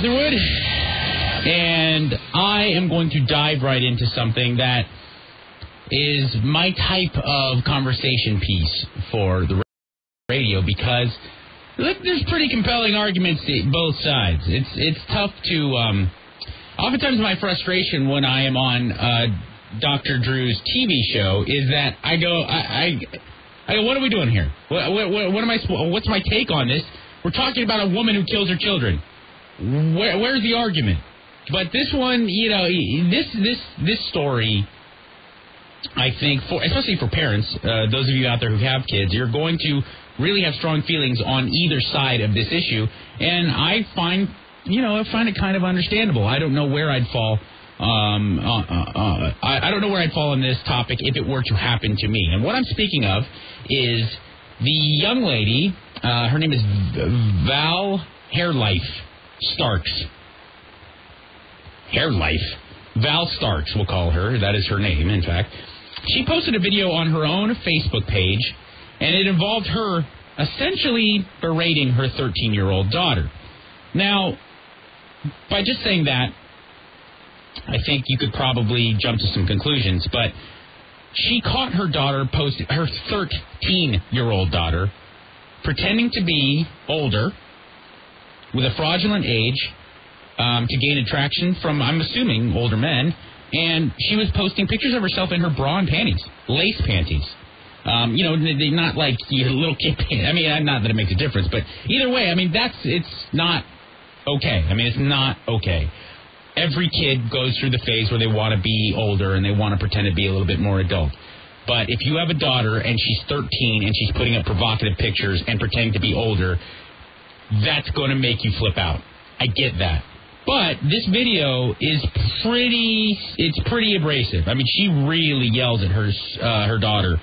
Catherwood, and I am going to dive right into something that is my type of conversation piece for the radio, because there's pretty compelling arguments both sides. It's tough to... oftentimes my frustration when I am on Dr. Drew's TV show is that I go, what are we doing here? What's my take on this? We're talking about a woman who kills her children. Where's the argument? But this one, this story, I think, especially for parents, those of you out there who have kids, you're going to really have strong feelings on either side of this issue. And I find it kind of understandable. I don't know where I'd fall. I don't know where I'd fall on this topic if it were to happen to me. And what I'm speaking of is the young lady. Her name is Val Hairlife Starks. Val Starks, we'll call her. That is her name, in fact. She posted a video on her own Facebook page, and it involved her essentially berating her 13-year-old daughter. Now, by just saying that, I think you could probably jump to some conclusions, but she caught her daughter her 13-year-old daughter pretending to be older with a fraudulent age to gain attraction from, I'm assuming, older men, and she was posting pictures of herself in her bra and panties, lace panties. They're not like little kid panties. I mean, not that it makes a difference, but either way, I mean, it's not okay. I mean, it's not okay. Every kid goes through the phase where they want to be older and they want to pretend to be a little bit more adult. But if you have a daughter and she's 13 and she's putting up provocative pictures and pretending to be older, that's going to make you flip out. I get that. But this video is pretty abrasive. I mean, she really yells at her daughter.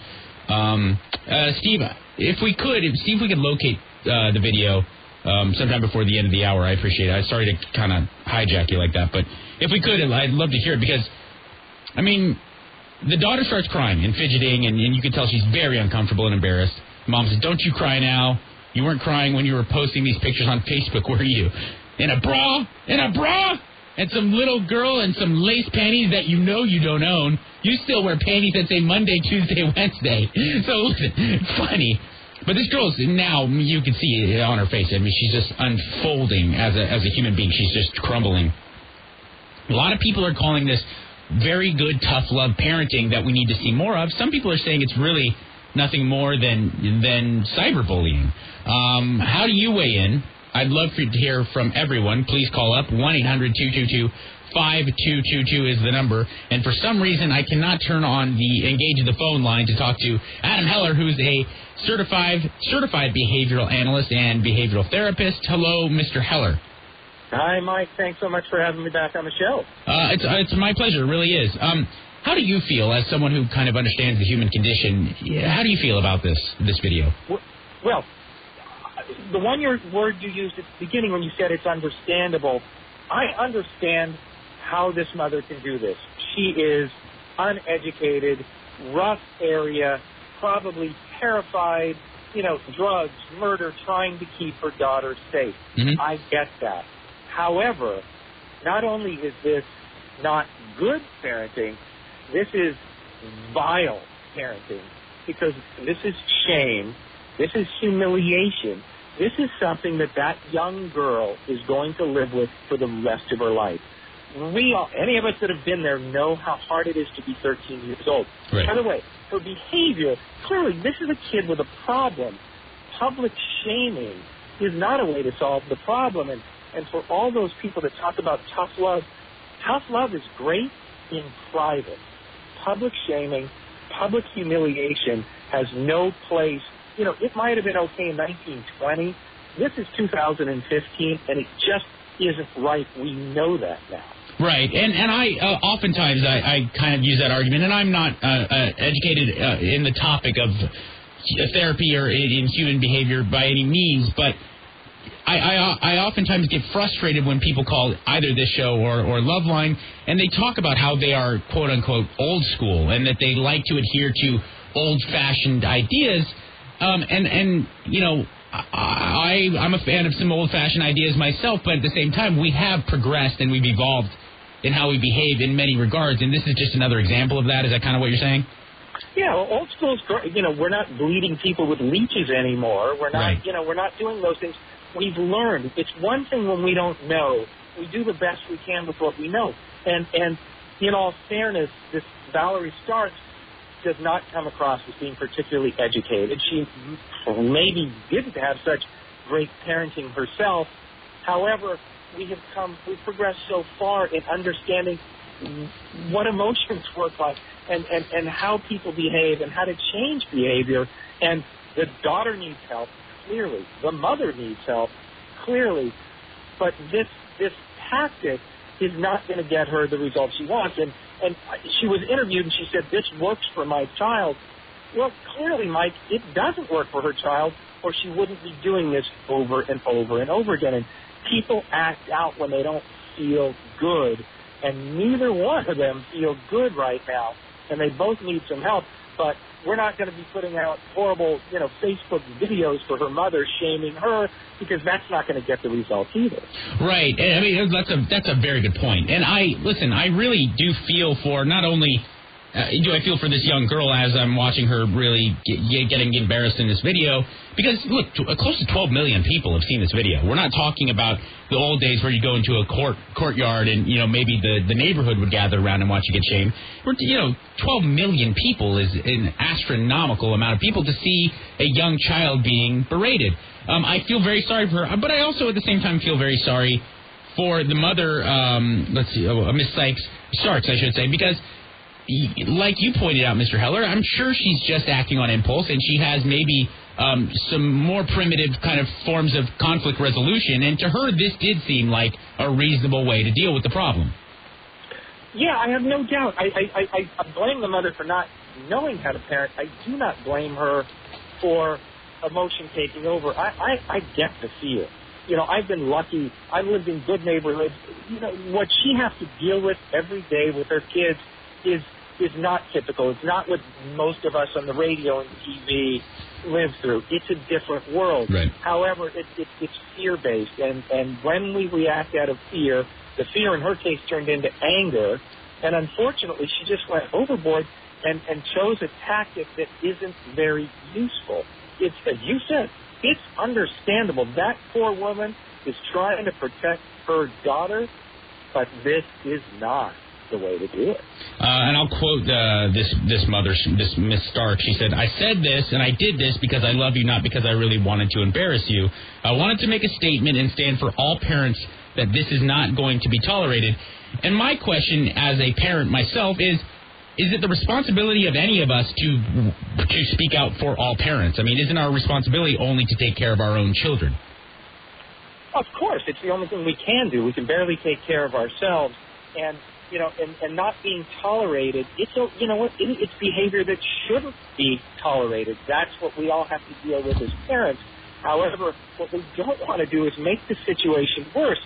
Steve, if we could locate the video sometime before the end of the hour, I appreciate it. I'm sorry to kind of hijack you like that, but if we could, I'd love to hear it, because, I mean, the daughter starts crying and fidgeting, and you can tell she's very uncomfortable and embarrassed. Mom says, "Don't you cry now. You weren't crying when you were posting these pictures on Facebook, were you? In a bra, and some little girl in some lace panties that you don't own. You still wear panties that say Monday, Tuesday, Wednesday." So listen, it's funny. But this girl's, now you can see it on her face. I mean, she's just unfolding as a human being. She's just crumbling. A lot of people are calling this very good, tough love parenting that we need to see more of. Some people are saying it's really nothing more than cyberbullying. How do you weigh in? I'd love to hear from everyone. Please call up. 1-800-222-5222 is the number. And for some reason, I cannot turn on the engage the phone line to talk to Adam Heller, who's a certified behavioral analyst and behavioral therapist. Hello, Mr. Heller. Hi, Mike. Thanks so much for having me back on the show. It's my pleasure. It really is. How do you feel, as someone who kind of understands the human condition, how do you feel about this video? Well, the word you used at the beginning when you said it's understandable, I understand how this mother can do this. She is uneducated, rough area, probably terrified, drugs, murder, trying to keep her daughter safe. Mm-hmm. I get that. However, not only is this not good parenting, this is vile parenting, because this is shame, this is humiliation, this is something that young girl is going to live with for the rest of her life. Any of us that have been there know how hard it is to be 13 years old. Right. By the way, her behavior, clearly this is a kid with a problem. Public shaming is not a way to solve the problem. And for all those people that talk about tough love is great in private. Public shaming, public humiliation has no place. It might have been okay in 1920. This is 2015, and it just isn't right. We know that now. Right, and I oftentimes I kind of use that argument, and I'm not educated in the topic of therapy or in human behavior by any means, but I oftentimes get frustrated when people call either this show or Loveline, and they talk about how they are, quote-unquote, old school, and that they like to adhere to old-fashioned ideas. And I'm a fan of some old-fashioned ideas myself, but at the same time, we have progressed and we've evolved in how we behave in many regards, and this is just another example of that. Is that kind of what you're saying? Yeah, well, old school's great. We're not bleeding people with leeches anymore. We're not, right. We're not doing those things. We've learned. It's one thing when we don't know. We do the best we can with what we know. And in all fairness, this Valerie Starks does not come across as being particularly educated. She maybe didn't have such great parenting herself. However, we've progressed so far in understanding what emotions work like and how people behave and how to change behavior. And the daughter needs help, clearly. The mother needs help, clearly. But this tactic is not going to get her the results she wants. And she was interviewed and she said, this works for my child. Well, clearly, Mike, it doesn't work for her child, or she wouldn't be doing this over and over and over again. And people act out when they don't feel good, and neither one of them feel good right now, and they both need some help. But we're not going to be putting out horrible, Facebook videos for her mother shaming her, because that's not going to get the results either. Right. I mean, that's a very good point. And I really do feel for not only do I feel for this young girl as I'm watching her really getting embarrassed in this video, because, look, close to 12 million people have seen this video. We're not talking about the old days where you go into a courtyard and, maybe the neighborhood would gather around and watch you get shamed. 12 million people is an astronomical amount of people to see a young child being berated. I feel very sorry for her, but I also at the same time feel very sorry for the mother, Miss Starks, I should say, because like you pointed out, Mr. Heller, I'm sure she's just acting on impulse, and she has maybe some more primitive kind of forms of conflict resolution, and to her this did seem like a reasonable way to deal with the problem. Yeah, I have no doubt. I blame the mother for not knowing how to parent. I do not blame her for emotion taking over. I get the fear. I've been lucky. I've lived in good neighborhoods. What she has to deal with every day with her kids is not typical. It's not what most of us on the radio and TV live through. It's a different world. Right. However, it's fear-based, and when we react out of fear, the fear in her case turned into anger, and unfortunately she just went overboard and chose a tactic that isn't very useful. It's, as you said, it's understandable. That poor woman is trying to protect her daughter, but this is not the way to do it. And I'll quote this mother, this Miss Stark. She said, "I said this and I did this because I love you, not because I really wanted to embarrass you. I wanted to make a statement and stand for all parents that this is not going to be tolerated." And my question as a parent myself is it the responsibility of any of us to speak out for all parents? I mean, isn't our responsibility only to take care of our own children? Of course. It's the only thing we can do. We can barely take care of ourselves. And and not being tolerated, it's behavior that shouldn't be tolerated. That's what we all have to deal with as parents. However, what we don't want to do is make the situation worse.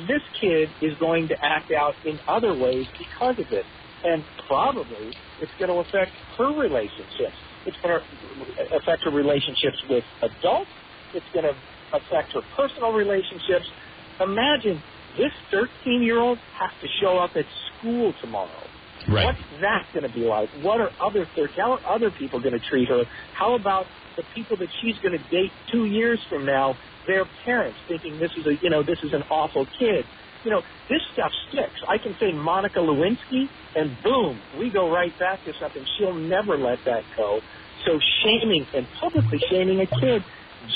This kid is going to act out in other ways because of it, and probably it's going to affect her relationships. It's going to affect her relationships with adults. It's going to affect her personal relationships. Imagine this 13-year-old has to show up at school tomorrow. Right. What's that going to be like? How are other people going to treat her? How about the people that she's going to date 2 years from now, their parents, thinking this is an awful kid? This stuff sticks. I can say Monica Lewinsky, and boom, we go right back to something. She'll never let that go. So shaming and publicly shaming a kid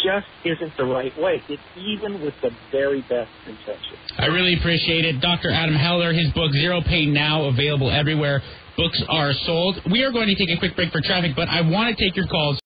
just isn't the right way. It's even with the very best intentions. I really appreciate it. Dr. Adam Heller, his book, Zero Pain Now, available everywhere books are sold. We are going to take a quick break for traffic, but I want to take your calls.